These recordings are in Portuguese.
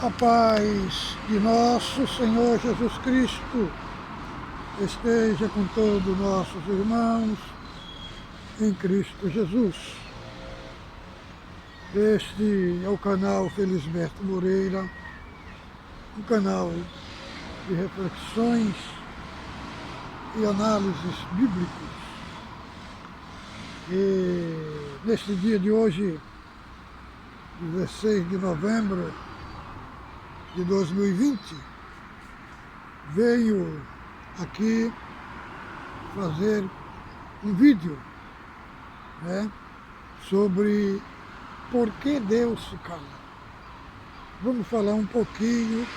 A paz de nosso Senhor Jesus Cristo esteja com todos nossos irmãos em Cristo Jesus. Este é o canal Felisberto Moreira, um canal de reflexões e análises bíblicas. E neste dia de hoje, 16 de novembro de 2020, veio aqui fazer um vídeo, sobre por que Deus se cala. Vamos falar um pouquinho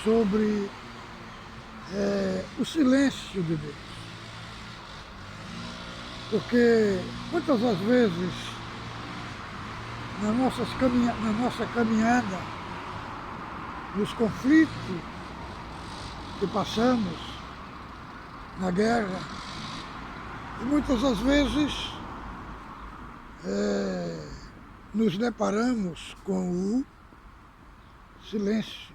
sobre o silêncio de Deus. Porque muitas das vezes, na nossa caminhada, nos conflitos que passamos, na guerra, e muitas das vezes nos deparamos com o silêncio,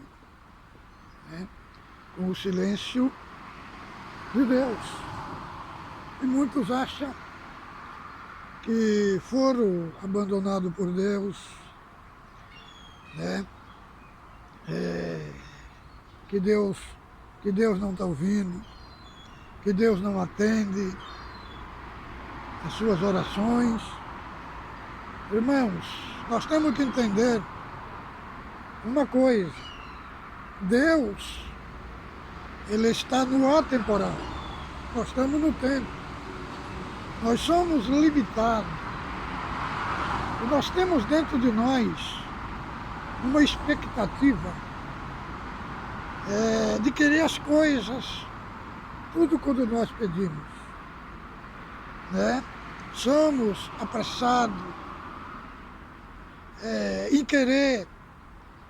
com o silêncio de Deus. E muitos acham que foram abandonados por Deus, que Deus não está ouvindo, que Deus não atende as suas orações. Irmãos, nós temos que entender uma coisa: Deus, Ele está no atemporal, nós estamos no tempo, nós somos limitados, e nós temos dentro de nós uma expectativa de querer as coisas, tudo quando nós pedimos, Somos apressados em querer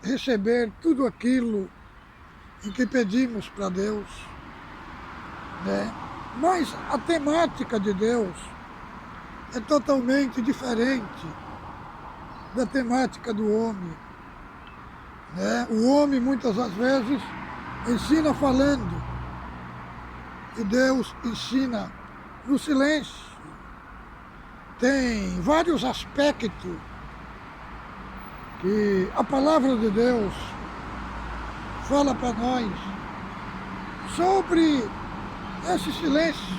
receber tudo aquilo em que pedimos para Deus, Mas a temática de Deus é totalmente diferente da temática do homem. O homem muitas das vezes ensina falando e Deus ensina no silêncio. Tem vários aspectos que a palavra de Deus fala para nós sobre esse silêncio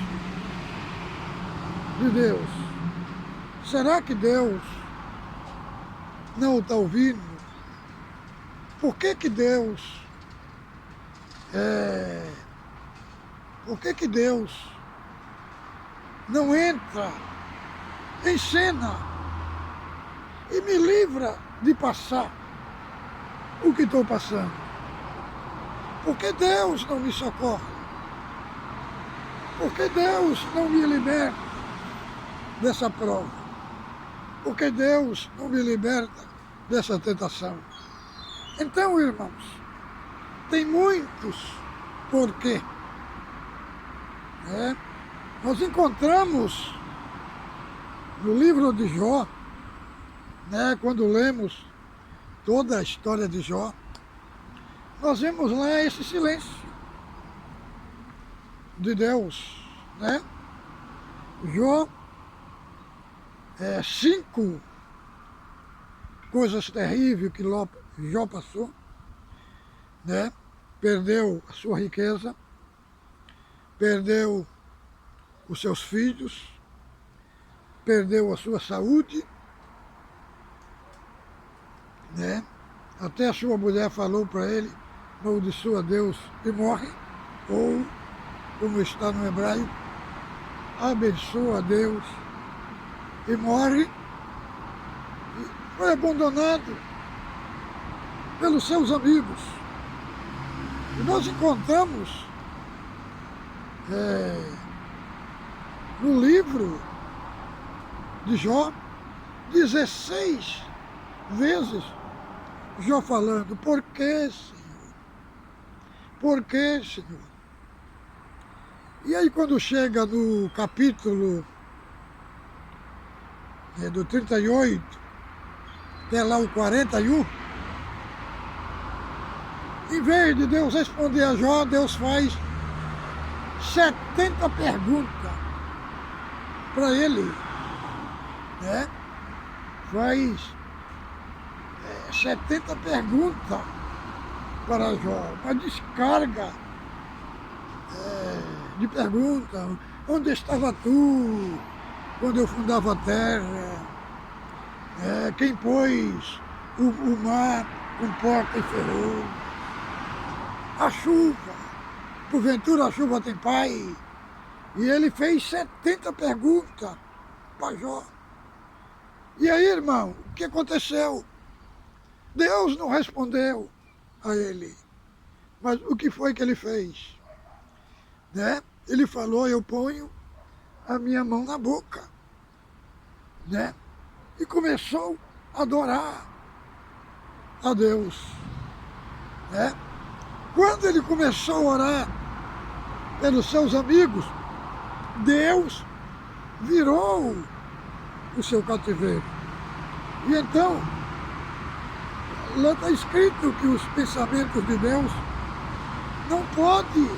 de Deus. Será que Deus não está ouvindo? Por que Deus não entra em cena e me livra de passar o que estou passando? Por que Deus não me socorre? Por que Deus não me liberta dessa prova? Por que Deus não me liberta dessa tentação? Então, irmãos, tem muitos porquê. Nós encontramos no livro de Jó, quando lemos toda a história de Jó, nós vemos lá esse silêncio de Deus, Jó, 5 coisas terríveis que Jó passou, Perdeu a sua riqueza, perdeu os seus filhos, perdeu a sua saúde, Até a sua mulher falou para ele: maldiçoa Deus e morre, ou, como está no hebraico, abençoa Deus e morre. E foi abandonado pelos seus amigos. E nós encontramos no livro de Jó 16 vezes Jó falando: por que, Senhor? Por que, Senhor? E aí quando chega no capítulo do 38 até lá o 41, Em vez de Deus responder a Jó, Deus faz 70 perguntas para ele, né? Faz 70 perguntas para Jó, uma descarga de perguntas. Onde estava tu quando eu fundava a terra? Quem pôs o mar com porta e ferrou? A chuva, porventura a chuva tem pai? E ele fez 70 perguntas para Jó. E aí, irmão, o que aconteceu? Deus não respondeu a ele. Mas o que foi que ele fez? Né? Ele falou, eu ponho a minha mão na boca. Né? E começou a adorar a Deus. Né? Quando ele começou a orar pelos seus amigos, Deus virou o seu cativeiro. E então, lá está escrito que os pensamentos de Deus não podem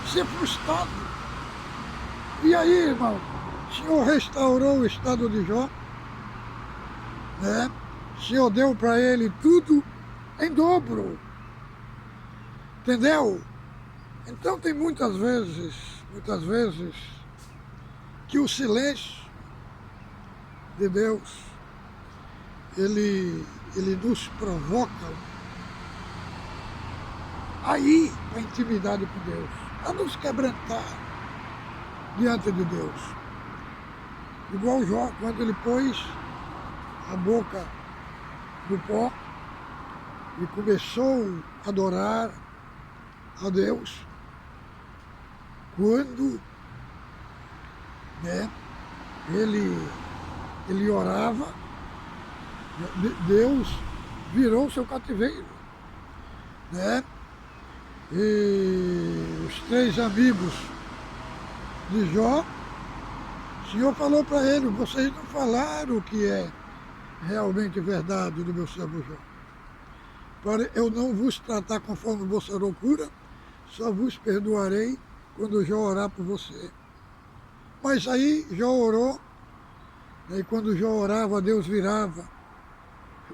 ser frustrados. E aí, irmão, o Senhor restaurou o estado de Jó, né? O Senhor deu para ele tudo em dobro. Entendeu? Então tem muitas vezes, que o silêncio de Deus, ele nos provoca aí a intimidade com Deus, a nos quebrantar diante de Deus. Igual Jó, quando ele pôs a boca no pó e começou a adorar a Deus, quando, né, ele orava, Deus virou seu cativeiro, né? E os 3 amigos de Jó, o Senhor falou para ele, vocês não falaram o que é realmente verdade do meu servo Jó. Para eu não vos tratar conforme vossa loucura, só vos perdoarei quando Jó orar por você. Mas aí Jó orou, e quando Jó orava, Deus virava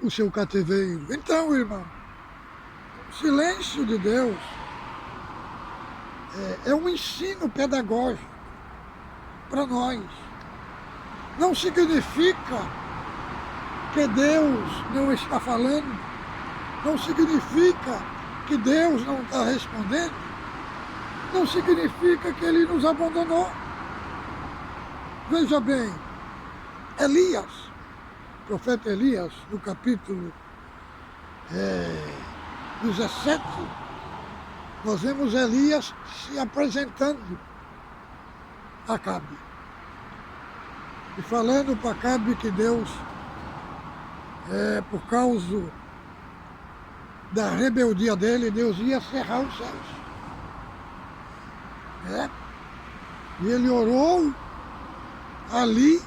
o seu cativeiro. Então, irmão, o silêncio de Deus é um ensino pedagógico para nós. Não significa que Deus não está falando, não significa que Deus não está respondendo, não significa que Ele nos abandonou. Veja bem, Elias, o profeta Elias, no capítulo 17, nós vemos Elias se apresentando a Acabe e falando para Acabe que Deus, por causa da rebeldia dele, Deus ia cerrar os céus. E ele orou ali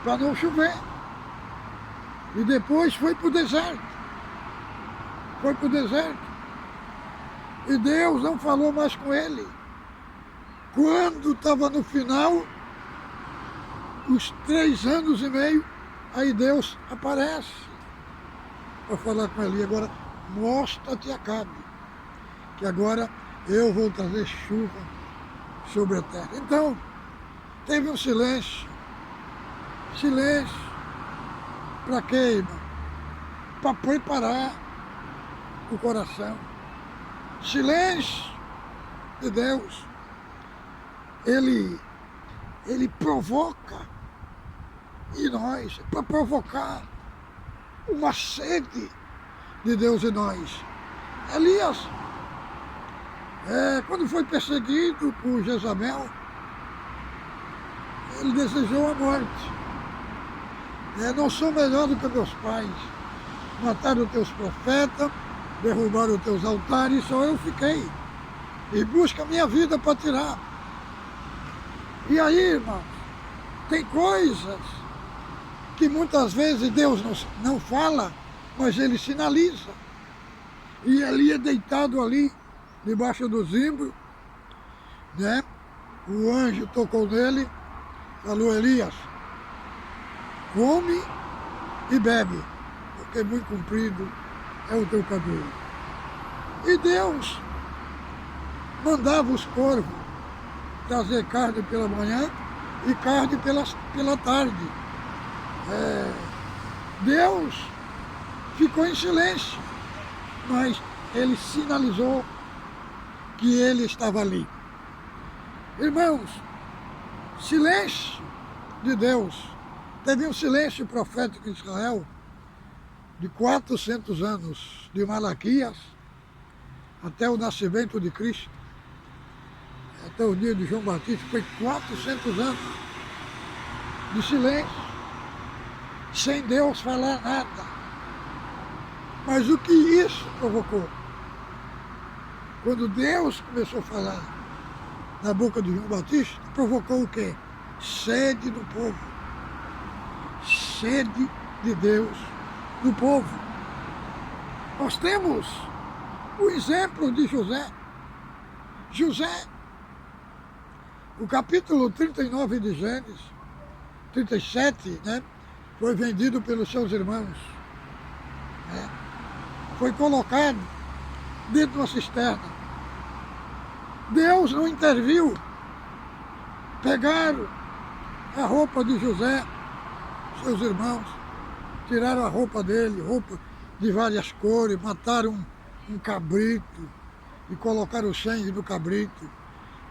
para não chover. E depois foi para o deserto. E Deus não falou mais com ele. Quando estava no final, os 3 anos e meio, aí Deus aparece para falar com ele. Agora, mostra-te Acabe, que agora eu vou trazer chuva sobre a terra. Então, teve um silêncio. Silêncio. Para quê, irmão? Para preparar o coração. Silêncio de Deus. Ele provoca em nós, para provocar uma sede de Deus em nós. Elias, quando foi perseguido por Jezabel, ele desejou a morte. Não sou melhor do que meus pais. Mataram os teus profetas, derrubaram os teus altares, só eu fiquei. E busca a minha vida para tirar. E aí, irmãos, tem coisas que muitas vezes Deus não fala, mas Ele sinaliza. E Eli é deitado ali, debaixo do zimbro, né? O anjo tocou nele, falou: Elias, come e bebe, porque muito comprido é o teu cabelo. E Deus mandava os corvos trazer carne pela manhã e carne pela tarde. Deus ficou em silêncio, mas ele sinalizou que ele estava ali. Irmãos, silêncio de Deus. Teve um silêncio profético em Israel de 400 anos, de Malaquias até o nascimento de Cristo, até o dia de João Batista, foi 400 anos de silêncio, sem Deus falar nada. Mas o que isso provocou? Quando Deus começou a falar na boca de João Batista, provocou o quê? Sede do povo. Sede de Deus do povo. Nós temos o exemplo de José. José, o capítulo 39 de Gênesis, 37, né? Foi vendido pelos seus irmãos. Né? Foi colocado dentro de uma cisterna. Deus não interviu. Pegaram a roupa de José, seus irmãos, tiraram a roupa dele, roupa de várias cores, mataram um cabrito e colocaram o sangue do cabrito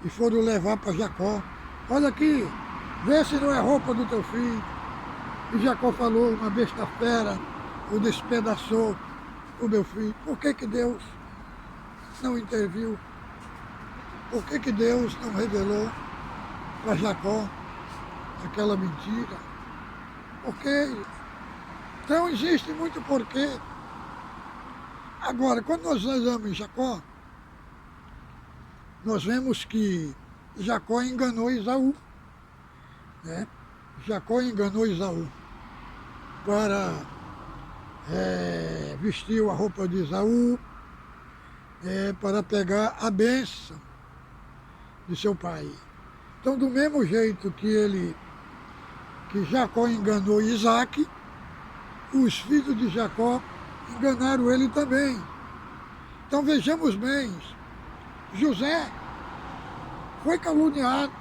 e foram levar para Jacó. Olha aqui, vê se não é roupa do teu filho. E Jacó falou: uma besta fera o despedaçou o meu filho. Por que que Deus não interviu? Por que que Deus não revelou para Jacó aquela mentira? Porque então existe muito porquê. Agora, quando nós olhamos Jacó, nós vemos que Jacó enganou Esaú. Né? Jacó enganou Esaú para vestiu a roupa de Esaú para pegar a bênção de seu pai. Então, do mesmo jeito que Jacó enganou Isaac, os filhos de Jacó enganaram ele também. Então vejamos bem, José foi caluniado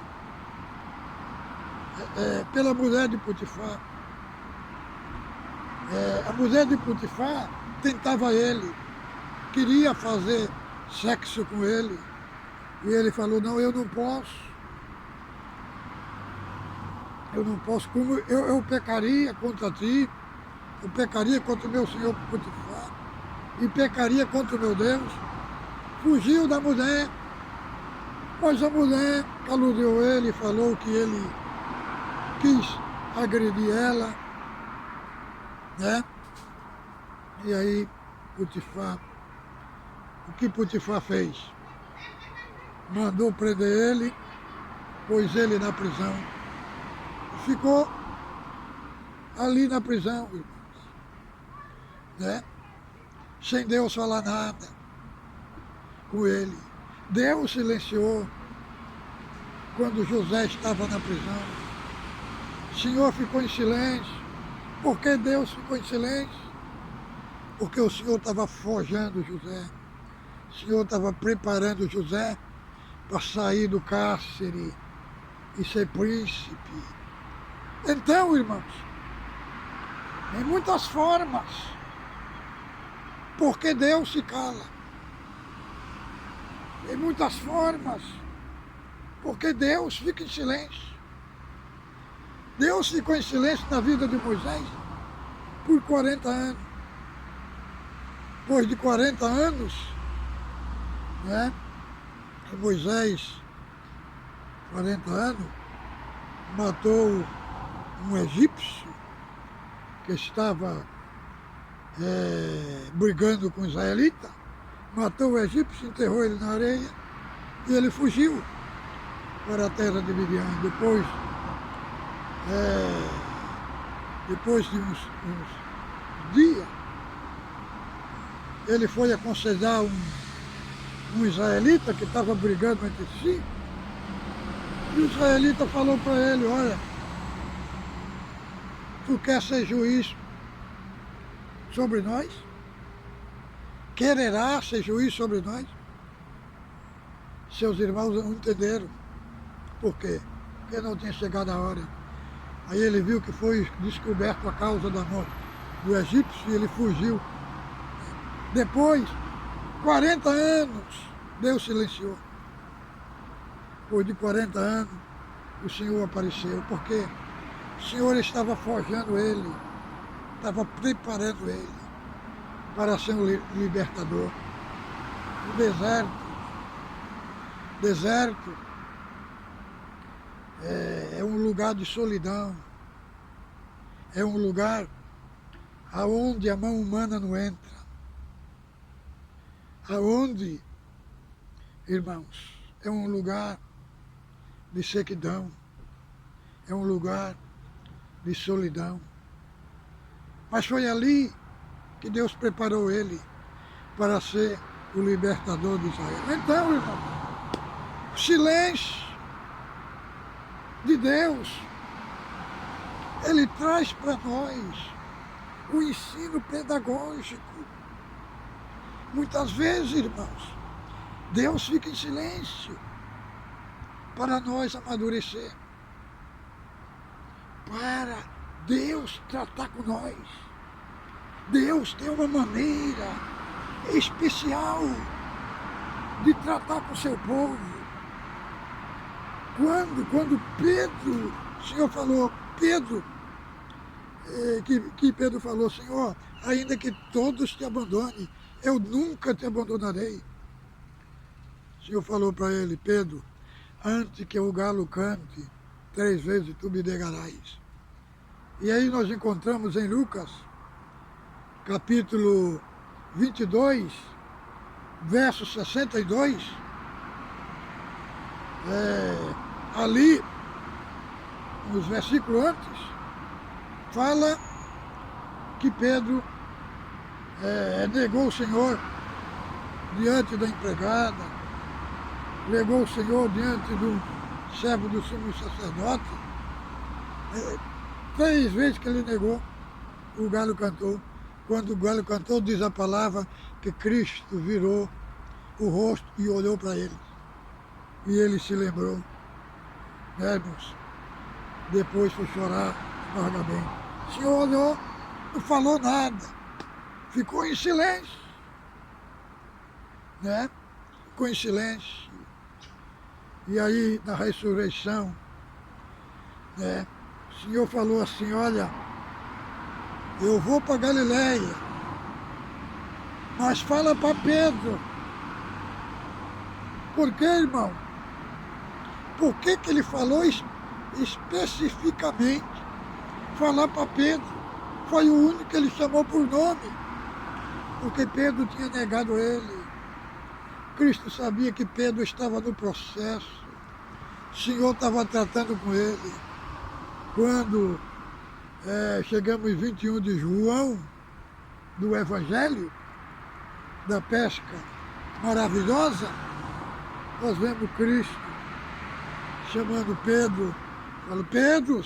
pela mulher de Potifar. A mulher de Potifar tentava ele, queria fazer sexo com ele, e ele falou: não, eu não posso. Eu não posso, como eu pecaria contra ti, eu pecaria contra o meu senhor Potifar, e pecaria contra o meu Deus. Fugiu da mulher, mas a mulher caluniou ele, falou que ele quis agredir ela, né? E aí Potifar, o que Potifar fez? Mandou prender ele, pôs ele na prisão. Ficou ali na prisão, irmãos, né? Sem Deus falar nada com ele. Deus silenciou quando José estava na prisão. O Senhor ficou em silêncio. Por que Deus ficou em silêncio? Porque o Senhor estava forjando José. O Senhor estava preparando José para sair do cárcere e ser príncipe. Então, irmãos, em muitas formas, porque Deus se cala. Em muitas formas, porque Deus fica em silêncio. Deus ficou em silêncio na vida de Moisés por 40 anos. Depois de 40 anos, né, Moisés, 40 anos, matou um egípcio que estava brigando com os israelitas, matou o egípcio, enterrou ele na areia e ele fugiu para a terra de Midian. Depois de uns dias, ele foi aconselhar um israelita que estava brigando entre si, e o israelita falou para ele, olha, tu quer ser juiz sobre nós? Quererá ser juiz sobre nós? Seus irmãos não entenderam. Por quê? Porque não tinha chegado a hora. Aí ele viu que foi descoberto a causa da morte do egípcio e ele fugiu. Depois, 40 anos, Deus silenciou. Depois de 40 anos, o Senhor apareceu, porque o Senhor estava forjando ele, estava preparando ele para ser um libertador. O deserto é um lugar de solidão, é um lugar aonde a mão humana não entra, aonde, irmãos, é um lugar de sequidão, é um lugar de solidão. Mas foi ali que Deus preparou ele para ser o libertador de Israel. Então, irmão, o silêncio de Deus, ele traz para nós o ensino pedagógico. Muitas vezes, irmãos, Deus fica em silêncio para nós amadurecer, para Deus tratar com nós. Deus tem uma maneira especial de tratar com o seu povo. Quando Pedro, o Senhor falou, Pedro, que Pedro falou, Senhor, ainda que todos te abandonem, eu nunca te abandonarei. O Senhor falou para ele, Pedro, antes que o galo cante, 3 vezes tu me negarás. E aí nós encontramos em Lucas, capítulo 22, verso 62, ali, nos versículos antes, fala que Pedro negou o Senhor diante da empregada, negou o Senhor diante do servo do sumo sacerdote. 3 vezes que ele negou, o galo cantou. Quando o galo cantou, diz a palavra que Cristo virou o rosto e olhou para ele. E ele se lembrou, né, irmãos? Depois foi chorar amargamente. O Senhor olhou, não falou nada, ficou em silêncio, né? Ficou em silêncio. E aí, na ressurreição, né, o Senhor falou assim, olha, eu vou para Galileia, mas fala para Pedro. Por quê, irmão? Por que ele falou especificamente falar para Pedro? Foi o único que ele chamou por nome, porque Pedro tinha negado ele. Cristo sabia que Pedro estava no processo, o Senhor estava tratando com ele. Quando chegamos em 21 de João, do Evangelho, da pesca maravilhosa, nós vemos Cristo chamando Pedro, fala, Pedro,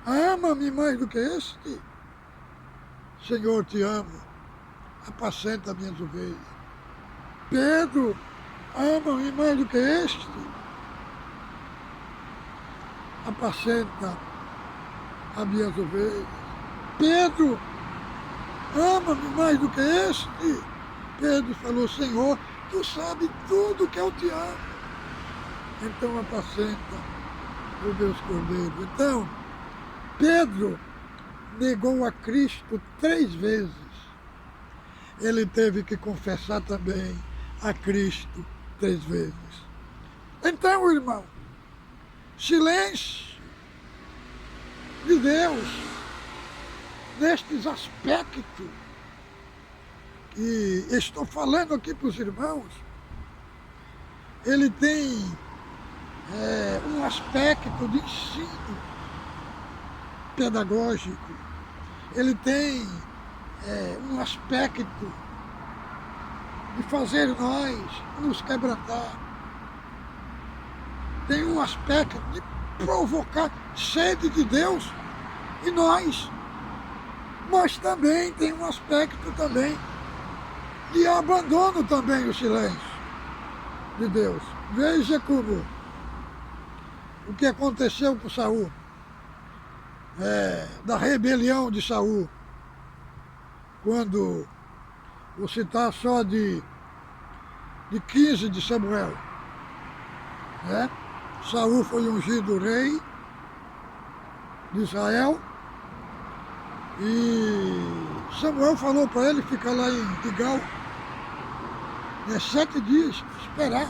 ama-me mais do que este? Senhor, te amo, apacenta minhas ovelhas. Pedro, ama-me mais do que este? Apacenta as minhas ovelhas. Pedro, ama-me mais do que este? Pedro falou, Senhor, tu sabes tudo que eu te amo. Então apacenta os meus cordeiros. Então, Pedro negou a Cristo 3 vezes. Ele teve que confessar também a Cristo 3 vezes. Então, irmão, silêncio de Deus nestes aspectos que estou falando aqui para os irmãos, ele tem um aspecto de ensino pedagógico, ele tem um aspecto de fazer nós nos quebrantar. Tem um aspecto de provocar sede de Deus em nós. Mas também tem um aspecto também de abandono também o silêncio de Deus. Veja como o que aconteceu com Saul, da rebelião de Saul, quando vou citar só de 15 de Samuel, né? Saul foi ungido rei de Israel e Samuel falou para ele ficar lá em Gigal, 7 dias, esperar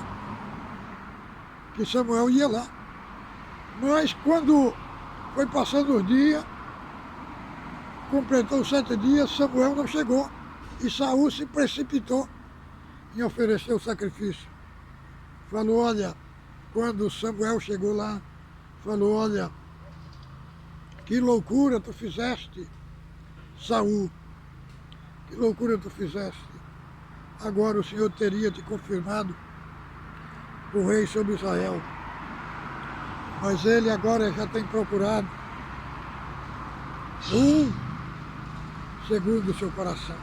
que Samuel ia lá. Mas quando foi passando os dias, completou os 7 dias, Samuel não chegou. E Saul se precipitou em oferecer o sacrifício. Falou, olha, quando Samuel chegou lá, falou, olha, que loucura tu fizeste, Saul. Que loucura tu fizeste. Agora o Senhor teria te confirmado o rei sobre Israel. Mas ele agora já tem procurado segundo o seu coração.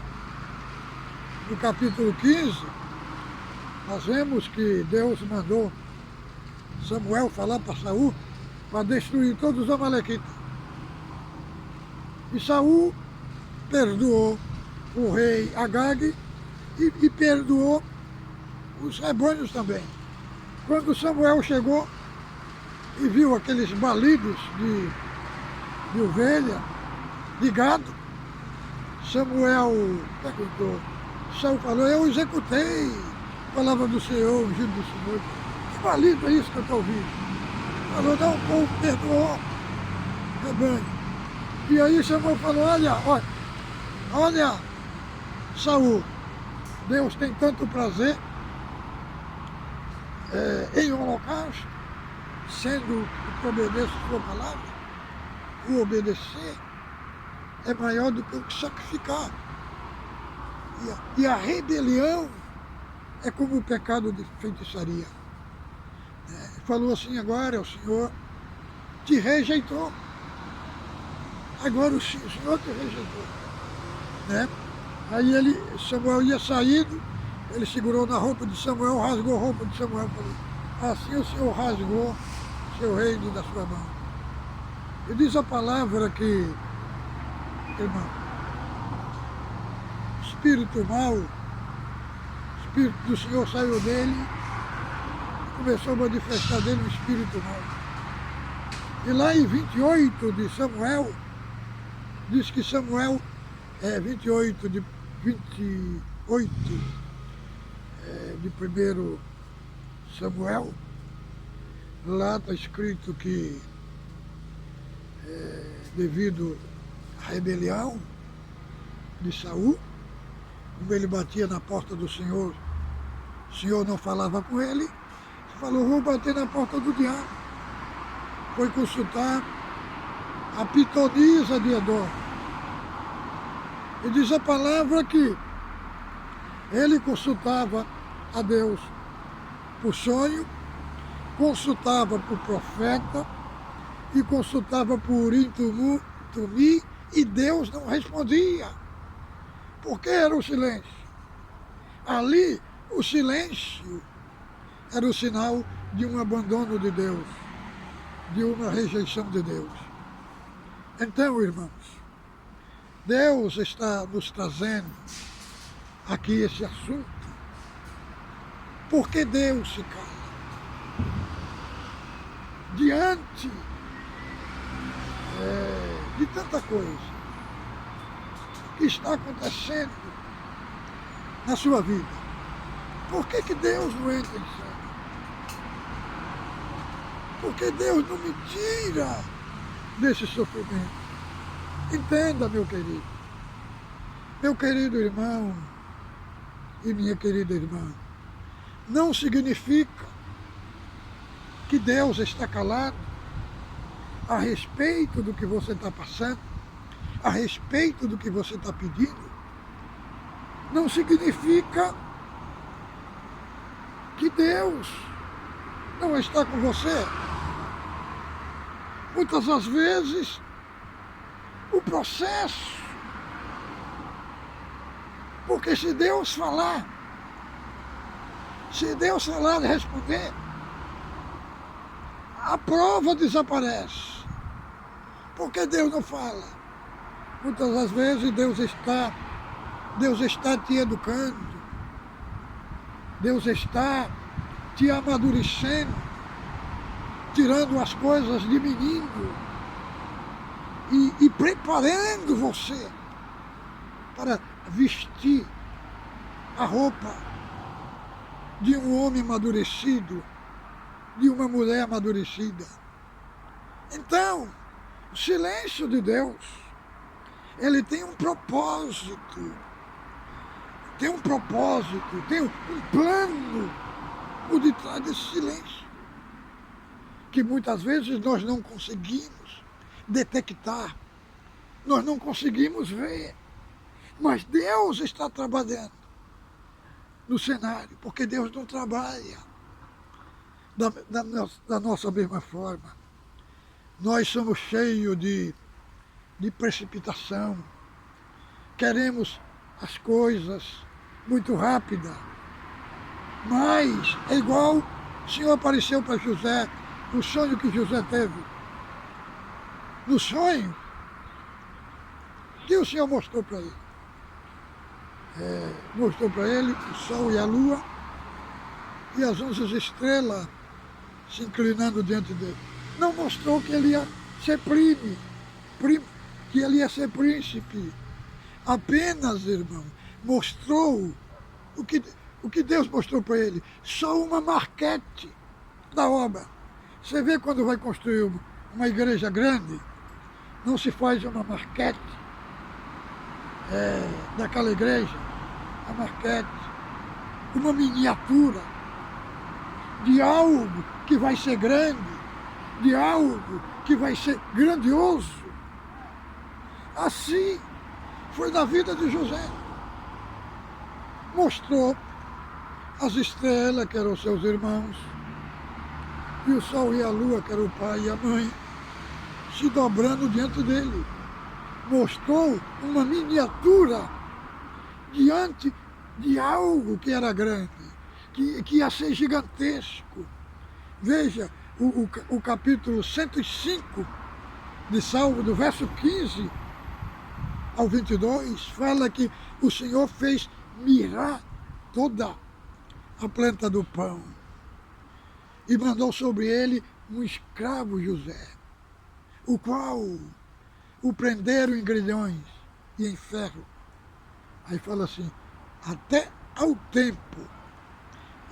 No capítulo 15, nós vemos que Deus mandou Samuel falar para Saul para destruir todos os amalequitas. E Saul perdoou o rei Agag e perdoou os rebanhos também. Quando Samuel chegou e viu aqueles balidos de ovelha, de gado, Samuel perguntou. Saul falou, eu executei a palavra do Senhor, ungido do Senhor. Que balido é isso que eu estou ouvindo? Falou, não, o povo perdoou o rebanho. E aí Samuel falou, olha, Saul, Deus tem tanto prazer em holocausto, sendo que obedeça a sua palavra. O obedecer é maior do que o sacrificar. E a rebelião é como o pecado de feitiçaria. Falou assim, agora o Senhor te rejeitou. Agora o Senhor te rejeitou. Né? Aí Samuel ia saindo, ele segurou na roupa de Samuel, rasgou a roupa de Samuel e falou, assim o Senhor rasgou seu reino da sua mão. E diz a palavra que, irmão, espírito mau, o espírito do Senhor saiu dele e começou a manifestar dele um espírito mau. E lá em 28 de Samuel, diz que Samuel, 28 de 1 Samuel, lá está escrito que devido à rebelião de Saul, como ele batia na porta do Senhor, o Senhor não falava com ele, falou, vou bater na porta do diabo. Foi consultar a pitonisa de Edom. E diz a palavra que ele consultava a Deus por sonho, consultava por profeta e consultava por Urim Tumi e Deus não respondia. Por que era o silêncio? Ali, o silêncio era o sinal de um abandono de Deus, de uma rejeição de Deus. Então, irmãos, Deus está nos trazendo aqui esse assunto. Por que Deus se cala? Diante de tanta coisa que está acontecendo na sua vida, por que Deus não entra em cena? Por que Deus não me tira desse sofrimento? Entenda, meu querido irmão e minha querida irmã, não significa que Deus está calado a respeito do que você está passando, a respeito do que você está pedindo. Não significa que Deus não está com você. Muitas das vezes, o processo, porque se Deus falar e responder, a prova desaparece. Porque Deus não fala. Muitas das vezes Deus está te educando, Deus está te amadurecendo, tirando as coisas de menino e preparando você para vestir a roupa de um homem amadurecido, de uma mulher amadurecida. Então, o silêncio de Deus, ele tem um propósito, tem um plano por detrás desse silêncio, que muitas vezes nós não conseguimos detectar, nós não conseguimos ver, mas Deus está trabalhando no cenário, porque Deus não trabalha da nossa mesma forma. Nós somos cheios de precipitação, queremos as coisas muito rápidas, mas é igual o Senhor apareceu para José, no sonho que José teve. No sonho, que o Senhor mostrou para ele? Mostrou para ele o sol e a lua e as 11 estrelas se inclinando diante dele. Não mostrou que ele ia ser que ele ia ser príncipe. Apenas, irmão, mostrou o que Deus mostrou para ele. Só uma maquete da obra. Você vê quando vai construir uma igreja grande, não se faz uma maquete daquela igreja, a maquete, uma miniatura de algo que vai ser grande, de algo que vai ser grandioso. Assim foi na vida de José. Mostrou as estrelas, que eram seus irmãos, e o sol e a lua, que era o pai e a mãe, se dobrando diante dele. Mostrou uma miniatura diante de algo que era grande, que ia ser gigantesco. Veja, o capítulo 105 de Salmo, do verso 15 ao 22, fala que o Senhor fez mirar toda a planta do pão e mandou sobre ele um escravo José, o qual o prenderam em grilhões e em ferro. Aí fala assim, até ao tempo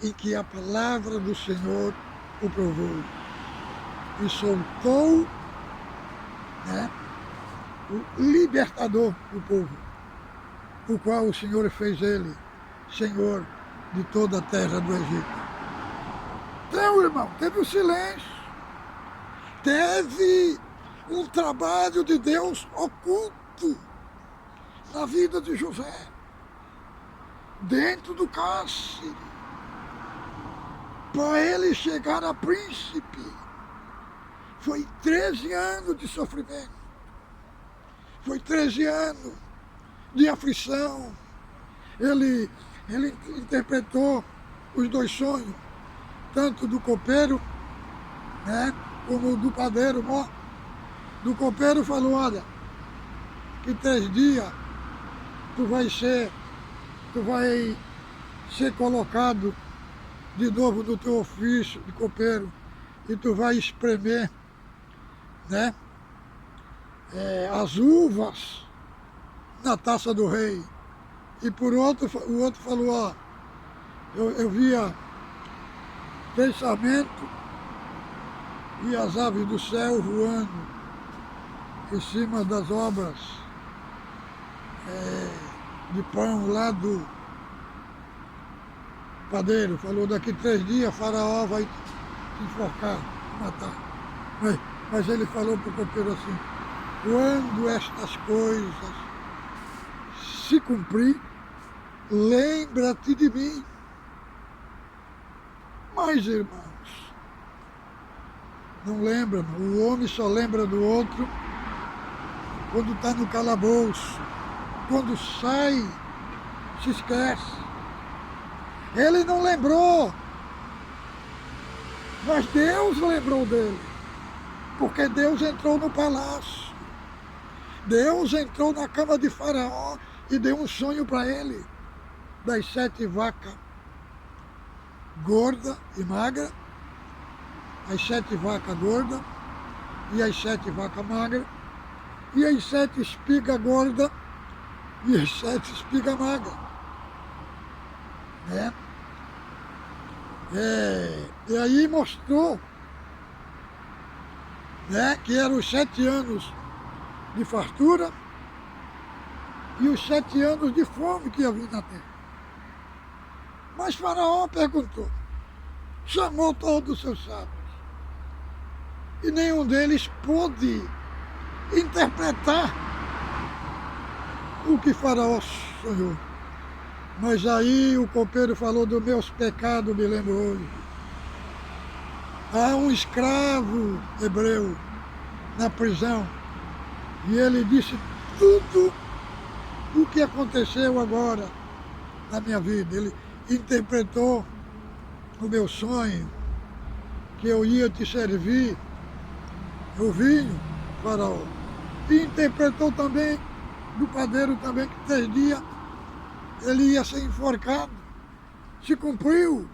em que a palavra do Senhor o provou e soltou, o libertador do povo, o qual o Senhor fez ele Senhor de toda a terra do Egito. Então, irmão, teve o silêncio, teve um trabalho de Deus oculto na vida de José, dentro do cárcere, para ele chegar a príncipe. Foi 13 anos de sofrimento, foi 13 anos de aflição. Ele interpretou os 2 sonhos, tanto do copeiro, como do padeiro. Do copeiro falou, olha, que 3 dias tu vai ser colocado de novo no teu ofício de copeiro e tu vai espremer, as uvas na taça do rei. E o outro falou, eu via pensamento e as aves do céu voando em cima das obras de pão lá do padeiro. Falou, daqui 3 dias Faraó vai te enforcar, te matar. Mas ele falou para o copeiro assim, quando estas coisas se cumprir, lembra-te de mim. Mas, irmãos, não lembra, não. O homem só lembra do outro quando está no calabouço. Quando sai, se esquece. Ele não lembrou, mas Deus lembrou dele. Porque Deus entrou no palácio. Deus entrou na cama de Faraó e deu um sonho para ele. Das 7 vacas gordas e magras, as 7 vacas gordas e as 7 vacas magras, e as 7 espigas gordas e as 7 espigas magras. Né? E aí mostrou, né, que eram os 7 anos de fartura e os 7 anos de fome que ia vir na terra. Mas Faraó perguntou, chamou todos os seus sábios, e nenhum deles pôde interpretar o que Faraó sonhou. Mas aí o copeiro falou dos meus pecados, me lembro hoje. Há um escravo hebreu na prisão, e ele disse tudo o que aconteceu agora na minha vida. Ele interpretou o meu sonho, que eu ia te servir o vinho, Faraó. E interpretou também do padeiro também que 3 dias ele ia ser enforcado. Se cumpriu.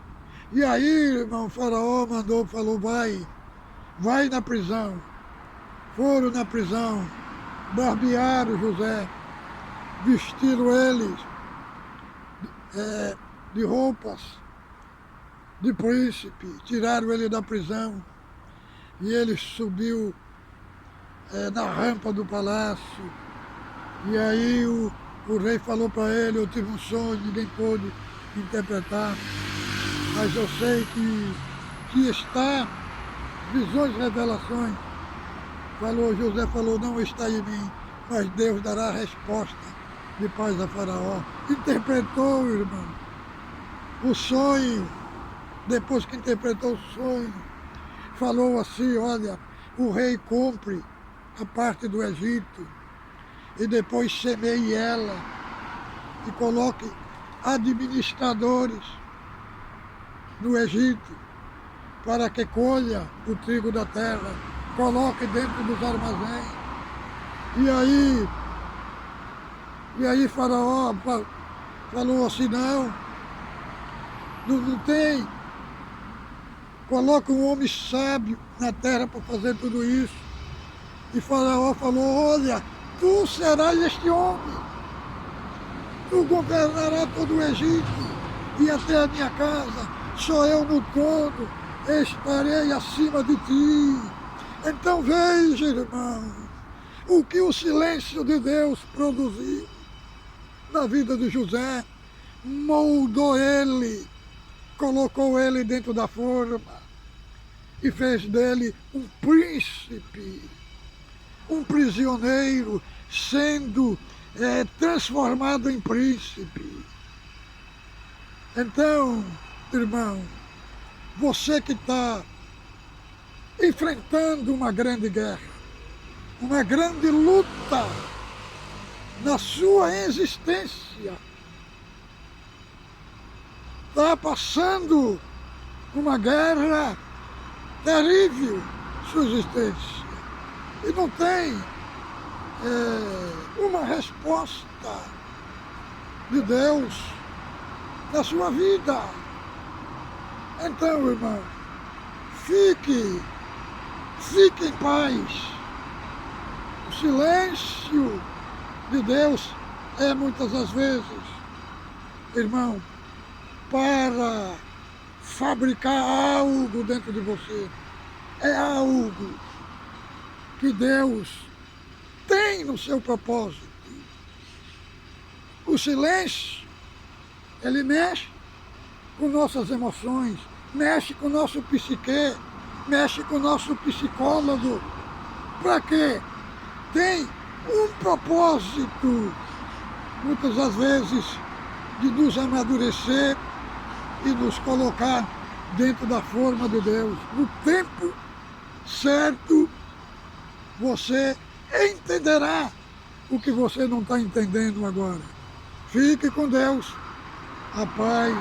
E aí, irmão, Faraó falou, vai na prisão. Foram na prisão, barbearam José, vestiram eles de roupas de príncipe, tiraram ele da prisão e ele subiu na rampa do palácio. E aí o rei falou para ele, eu tive um sonho, ninguém pôde interpretar, mas eu sei que está, visões, revelações. José falou, não está em mim, mas Deus dará a resposta de paz a Faraó. Interpretou, irmão, o sonho. Depois que interpretou o sonho, falou assim, olha, o rei compre a parte do Egito e depois semeie ela e coloque administradores no Egito para que colha o trigo da terra, coloque dentro dos armazéns. E aí Faraó falou assim, não tem. Coloca um homem sábio na terra para fazer tudo isso. E Faraó falou, olha, tu serás este homem. Tu governarás todo o Egito e até a minha casa. Só eu no trono estarei acima de ti. Então veja, irmão, o que o silêncio de Deus produziu na vida de José. Moldou ele, colocou ele dentro da forma e fez dele um príncipe, um prisioneiro, sendo transformado em príncipe. Então, irmão, você que está enfrentando uma grande guerra, uma grande luta na sua existência, está passando uma guerra terrível, sua existência, e não tem uma resposta de Deus na sua vida. Então, irmão, fique em paz. O silêncio de Deus é muitas das vezes, irmão, para fabricar algo dentro de você. É algo que Deus tem no seu propósito. O silêncio, ele mexe com nossas emoções, mexe com o nosso psique, mexe com o nosso psicólogo. Para quê? Tem um propósito, muitas das vezes, de nos amadurecer e nos colocar dentro da forma de Deus. No tempo certo, você entenderá o que você não está entendendo agora. Fique com Deus. A paz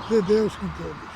de Deus com todos.